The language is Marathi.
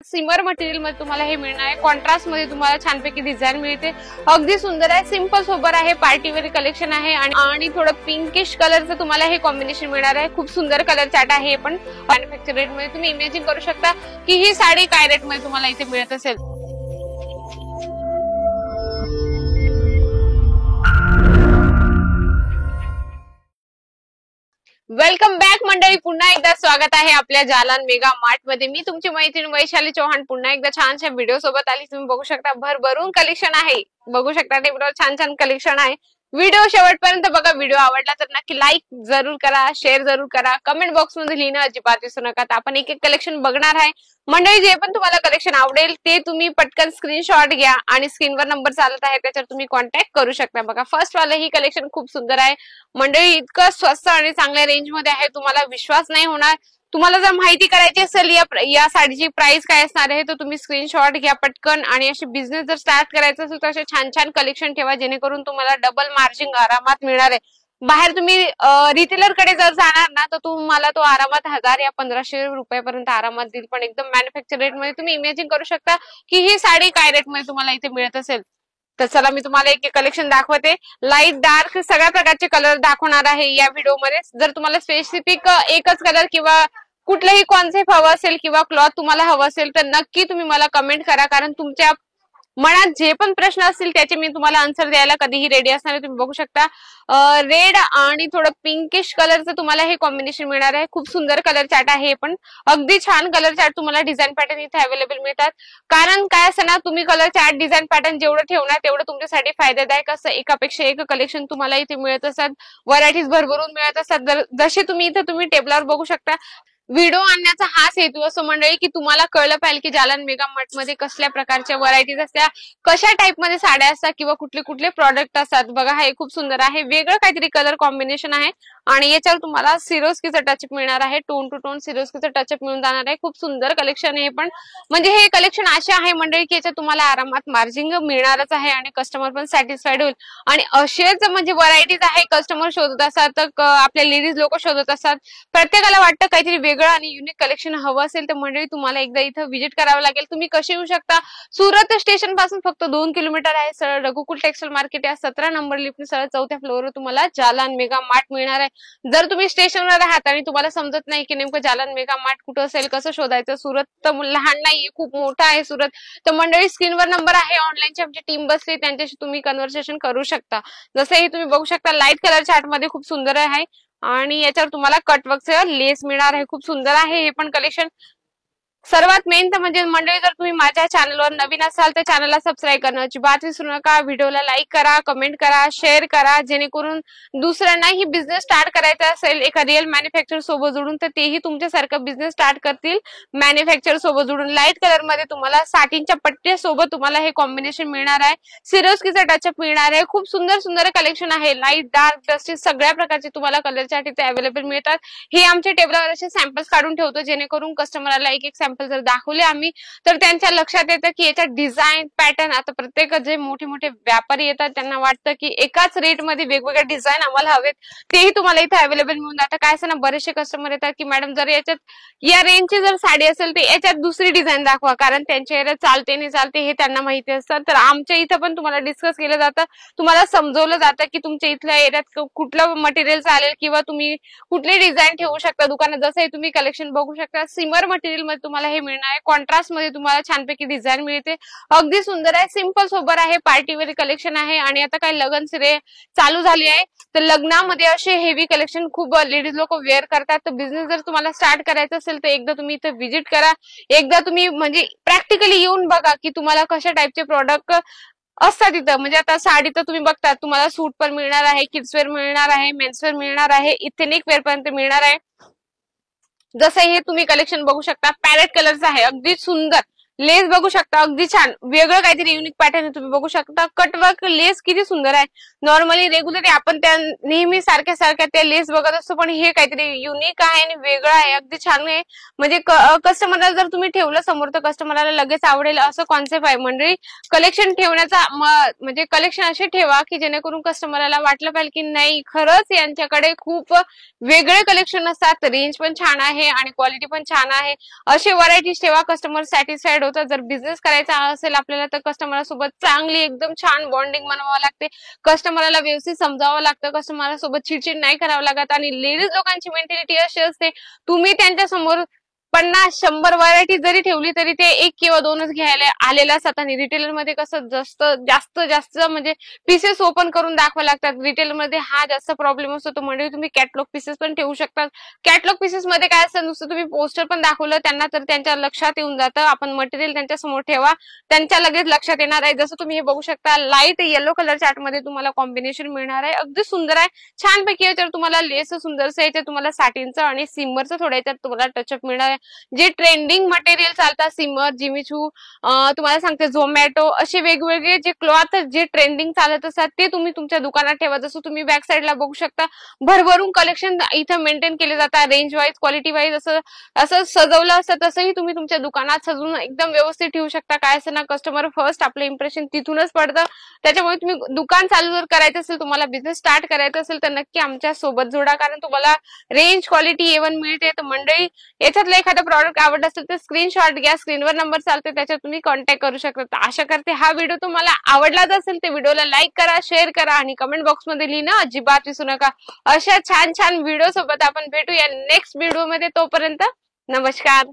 सिमर मटेरियल मध्ये तुम्हाला हे मिळणार आहे। कॉन्ट्रास्ट मध्ये तुम्हाला छानपैकी डिझाइन मिळते, अगदी सुंदर आहे, सिंपल सोबर आहे, पार्टी वेअर कलेक्शन आहे आणि थोडं पिंकिश कलरचं तुम्हाला हे कॉम्बिनेशन मिळणार आहे। खूप सुंदर कलर चार्ट आहे, पण मॅन्युफॅक्चर रेट मध्ये तुम्ही इमेजिन करू शकता की ही साडी काय रेट मध्ये तुम्हाला इथे मिळत असेल। वेलकम बॅक मंडळी, पुन्हा एकदा स्वागत आहे आपल्या जालान मेगा मार्ट मध्ये। मी तुमची मैत्रीण वैशाली चौहान पुन्हा एकदा छानशा व्हिडिओ सोबत आली। तुम्ही बघू शकता भरभरून कलेक्शन आहे, बघू शकता टेबलवर छान छान कलेक्शन आहे। व्हिडिओ शेवटपर्यंत बघा। व्हिडिओ आवडला तर नक्की लाईक जरूर करा, शेअर जरूर करा, कमेंट बॉक्स मध्ये लिहिणं अजिबात विसरू नका। आपण एक एक कलेक्शन बघणार आहे मंडळी। जे पण तुम्हाला कलेक्शन आवडेल ते तुम्ही पटकन स्क्रीनशॉट घ्या आणि स्क्रीनवर नंबर चालत आहे त्याच्यावर तुम्ही कॉन्टॅक्ट करू शकता। बघा फर्स्ट वाला ही कलेक्शन खूप सुंदर आहे मंडळी, इतकं स्वस्त आणि चांगल्या रेंज मध्ये आहे, तुम्हाला विश्वास नाही होणार। तुम्हाला जर माहिती करायची असेल या साडीची प्राइस काय असणार आहे तर तुम्ही स्क्रीनशॉट घ्या पटकन। आणि अशी बिझनेस जर स्टार्ट करायचा असेल तर असे छान छान कलेक्शन ठेवा, जेणेकरून तुम्हाला डबल मार्जिन आरामात मिळणार आहे। बाहेर तुम्ही रिटेलर कडे जर जाणार ना तर तुम्हाला तो आरामात 1000 या 1500 रुपयापर्यंत आरामात देईल, पण एकदम मॅन्युफॅक्चर रेट मध्ये तुम्ही इमेजिन करू शकता की ही साडी काय रेट मध्ये तुम्हाला इथे मिळत असेल। तर चला मी तुम्हाला एक कलेक्शन दाखवते, लाईट डार्क सगळ्या प्रकारचे कलर दाखवणार आहे या व्हिडिओ मध्ये। जर तुम्हाला स्पेसिफिक एकच कलर किंवा कुठलेही कॉन्सेप्ट हवं असेल किंवा क्लॉथ तुम्हाला हवं असेल तर नक्की तुम्ही मला कमेंट करा, कारण तुमच्या मनात जे पण प्रश्न असतील त्याचे मी तुम्हाला आन्सर द्यायला कधीही रेडी असणार आहे। तुम्ही बघू शकता रेड आणि थोडं पिंकिश कलरचं तुम्हाला हे कॉम्बिनेशन मिळणार आहे। खूप सुंदर कलर चार्ट आहे, पण अगदी छान कलर चार्ट तुम्हाला डिझाईन पॅटर्न इथे अवेलेबल मिळतात। कारण काय असं ना, तुम्ही कलर चार्ट डिझाईन पॅटर्न जेवढं ठेवणार तेवढं तुमच्यासाठी फायदादायक असं। एकापेक्षा एक कलेक्शन तुम्हाला इथे मिळत असतात, व्हरायटीज भरभरून मिळत असतात। जसे तुम्ही इथे तुम्ही टेबलावर बघू शकता। व्हिडिओ आणण्याचा हाच हेतू असं मंडळी की तुम्हाला कळलं पाहिजे की जालान मेगा मार्ट मध्ये कसल्या प्रकारच्या व्हरायटीज असतात, कशा टाइप मध्ये साड्या असतात किंवा कुठले कुठले प्रॉडक्ट असतात। बघा हे खूप सुंदर आहे, वेगळं काहीतरी कलर कॉम्बिनेशन आहे आणि याच्यावर तुम्हाला सिरोस्कीचा टचअप मिळणार आहे, टोन टू टोन सिरोस्कीचा टचअप मिळून जाणार आहे। खूप सुंदर कलेक्शन आहे, पण म्हणजे हे कलेक्शन असे आहे मंडळी की याच्यात तुम्हाला आरामात मार्जिन मिळणारच आहे आणि कस्टमर पण सॅटिस्फाईड होईल। आणि असेच म्हणजे व्हरायटीज आहे, कस्टमर शोधत असतात तर आपल्या लेडीज लोक शोधत असतात, प्रत्येकाला वाटतं काहीतरी वेगळं आणि युनिक कलेक्शन हवं असेल तर मंडळी तुम्हाला एकदा इथं व्हिजिट करावं लागेल। तुम्ही कसे येऊ शकता, सुरत स्टेशन पासून फक्त 2 किलोमीटर आहे, सरळ रघुकुल टेक्सटाईल मार्केट या 17 नंबर लिफ्ट सरळ 4थ्या फ्लोअरवर तुम्हाला जालान मेगा मार्ट मिळणार आहे। जर तुम्ही स्टेशनवर आहात आणि तुम्हाला समजत नाही की नेमकं जालान मेगा मार्ट कुठं असेल, कसं शोधायचं, सुरत तर लहान नाहीये, खूप मोठा आहे सुरत, तर मंडळी स्क्रीनवर नंबर आहे, ऑनलाईनची आमची टीम बसली त्यांच्याशी तुम्ही कन्व्हर्सेशन करू शकता। जसं हे तुम्ही बघू शकता लाईट कलर चार्ट मध्ये खूप सुंदर आहे आणि याच्यावर तुम्हाला कटवर्कचं लेस मिळणार आहे। खूप सुंदर आहे हे पण कलेक्शन। सर्वात मेन तर म्हणजे मंडळी जर तुम्ही माझ्या चॅनलवर नवीन असाल तर चॅनलला सबस्क्राईब करणं अजिबात विसरू नका, व्हिडिओला लाईक करा, कमेंट करा, शेअर करा, जेणेकरून दुसऱ्यांनाही बिझनेस स्टार्ट करायचा असेल एका रिअल मॅन्युफॅक्चर सोबत जोडून तर तेही तुमच्यासारखं बिझनेस स्टार्ट करतील मॅन्युफॅक्चर सोबत जोडून। लाईट कलर मध्ये तुम्हाला साटिनच्या पट्ट्या सोबत तुम्हाला हे कॉम्बिनेशन मिळणार आहे, सिरोस्कीचा टचअप मिळणार आहे। खूप सुंदर सुंदर कलेक्शन आहे, लाईट डार्क डस्टी सगळ्या प्रकारचे तुम्हाला कलर चार्ट इथे अवेलेबल मिळतात। हे आमच्या टेबलावर असे सॅम्पल्स काढून ठेवतो, जेणेकरून कस्टमरला एक एक सॅम्पल जर दाखवले आम्ही तर त्यांच्या लक्षात येतं की याच्या डिझाईन पॅटर्न। आता प्रत्येक जे मोठे मोठे व्यापारी येतात त्यांना वाटतं की एकाच रेट मध्ये वेगवेगळे डिझाईन आम्हाला हवेत, तेही तुम्हाला इथे अवेलेबल मिळून जातं। काय असं ना, बरेचसे कस्टमर येतात की मॅडम जर याच्यात या रेंजची जर साडी असेल तर याच्यात दुसरी डिझाईन दाखवा, कारण त्यांच्या एरियात चालते नाही चालते हे त्यांना माहिती असतं। तर आमच्या इथं पण तुम्हाला डिस्कस केलं जातं, तुम्हाला समजवलं जातं की तुमच्या इथल्या एरियात कुठलं मटेरियल चालेल किंवा तुम्ही कुठली डिझाईन ठेवू शकता दुकानात। जसं तुम्ही कलेक्शन बघू शकता, सिमर मटेरियल मध्ये तुम्हाला हे मिळणार आहे, कॉन्ट्रास्ट मध्ये तुम्हाला छानपैकी डिझाईन मिळते, अगदी सुंदर आहे, सिंपल सोबर आहे, पार्टी वेअर कलेक्शन आहे। आणि आता काही लग्न सिरे चालू झाली आहे तर लग्नामध्ये असे हेवी कलेक्शन खूप लेडीज लोक वेअर करतात। तर बिझनेस जर तुम्हाला स्टार्ट करायचा असेल तर एकदा तुम्ही इथे व्हिजिट करा, एकदा तुम्ही म्हणजे प्रॅक्टिकली येऊन बघा की तुम्हाला कशा टाईपचे प्रॉडक्ट असतात तिथं। म्हणजे आता साडी तर तुम्ही बघता, तुम्हाला सूट पण मिळणार आहे, किड्सवेअर मिळणार आहे, मेन्सवेअर मिळणार आहे, इथेनिक वेअर पर्यंत मिळणार आहे। जसं हे तुम्ही कलेक्शन बघू शकता, पॅरेट कलरचं आहे, अगदी सुंदर लेस बघू शकता, अगदी छान वेगळं काहीतरी युनिक पॅटर्न तुम्ही बघू शकता. कटवर्क लेस किती सुंदर आहे. नॉर्मली रेग्युलर आपण त्या नेहमी सारख्या सारख्या त्या लेस बघत असतो, पण हे काहीतरी युनिक आहे आणि वेगळं आहे, अगदी छान आहे. म्हणजे कस्टमरला जर तुम्ही ठेवलं समोर तर कस्टमरला लगेच आवडेल असं कॉन्सेप्ट आहे. मंडळी कलेक्शन ठेवण्याचा म्हणजे कलेक्शन असे ठेवा की जेणेकरून कस्टमरला वाटलं पाहिजे की नाही खरंच यांच्याकडे खूप वेगळे कलेक्शन असतात, रेंज पण छान आहे आणि क्वालिटी पण छान आहे. असे व्हरायटीज ठेवा, कस्टमर सॅटिस्फाईड होतात. जर बिझनेस करायचा असेल आपल्याला तर कस्टमर सोबत चांगली एकदम छान बॉन्डिंग बनवावं लागते. कस्टमरला व्यवस्थित समजावं लागतं, कस्टमर सोबत चिडचिड नाही करावं लागत. आणि लेडीज लोकांची मेंटॅलिटी अशी असते, तुम्ही त्यांच्या समोर 50-100 व्हरायटी जरी ठेवली तरी ते 1 किंवा 2च घ्यायला आलेले असतात. आणि रिटेलर मध्ये कसं जास्त जास्त म्हणजे पीसेस ओपन करून दाखवावे लागतात. रिटेल मध्ये हा जास्त प्रॉब्लेम असतो. तो म्हणजे तुम्ही कॅटलॉग पीसेस पण ठेवू शकता. कॅटलॉग पीसेस मध्ये काय असतं, नुसतं तुम्ही पोस्टर पण दाखवलं त्यांना तर त्यांच्या लक्षात येऊन जातं. आपण मटेरियल त्यांच्या समोर ठेवा, त्यांच्या लगेच लक्षात येणार आहे. जसं तुम्ही हे बघू शकता, लाईट येलो कलर चार्ट मध्ये तुम्हाला कॉम्बिनेशन मिळणार आहे, अगदी सुंदर आहे, छानपैकी. याच्यावर तुम्हाला लेस सुंदरसं, याच्यात तुम्हाला सॅटिनचं आणि सिमरचं थोड्या याच्यात तुम्हाला टचअप मिळणार आहे. जे ट्रेंडिंग मटेरियल चालतात, सिमर, जिमिचू, तुम्हाला सांगते झोमॅटो, असे वेगवेगळे जे क्लॉथ जे ट्रेंडिंग चालत असतात ते तुम्ही तुमच्या दुकानात ठेवा. जसं तुम्ही बॅक साईडला बघू शकता, भरभरून कलेक्शन इथं मेंटेन केले जातात. रेंज वाईज, क्वालिटी वाईज असं असं सजवलं असतं, तसंही तुम्ही तुमच्या दुकानात सजवून एकदम व्यवस्थित ठेवू शकता. काय असं ना, कस्टमर फर्स्ट आपलं इम्प्रेशन तिथूनच पडतं. त्याच्यामुळे तुम्ही दुकान चालू जर करायचं असेल, तुम्हाला बिझनेस स्टार्ट करायचा असेल तर नक्की आमच्या सोबत जोडा, कारण तुम्हाला रेंज क्वालिटी एवन मिळते. तर मंडळी याच्यातलं एखादं प्रॉडक्ट आवडत असेल तर स्क्रीनशॉट घ्या, स्क्रीनवर नंबर चालते त्याच्यात तुम्ही कॉन्टॅक्ट करू शकता. आशा करते हा व्हिडिओ तुम्हाला आवडलाच असेल तर व्हिडिओला लाईक करा, शेअर करा आणि कमेंट बॉक्स मध्ये लिहिणं अजिबात विसरू नका. अशा छान छान व्हिडिओ सोबत आपण भेटूया नेक्स्ट व्हिडिओ मध्ये. तोपर्यंत नमस्कार.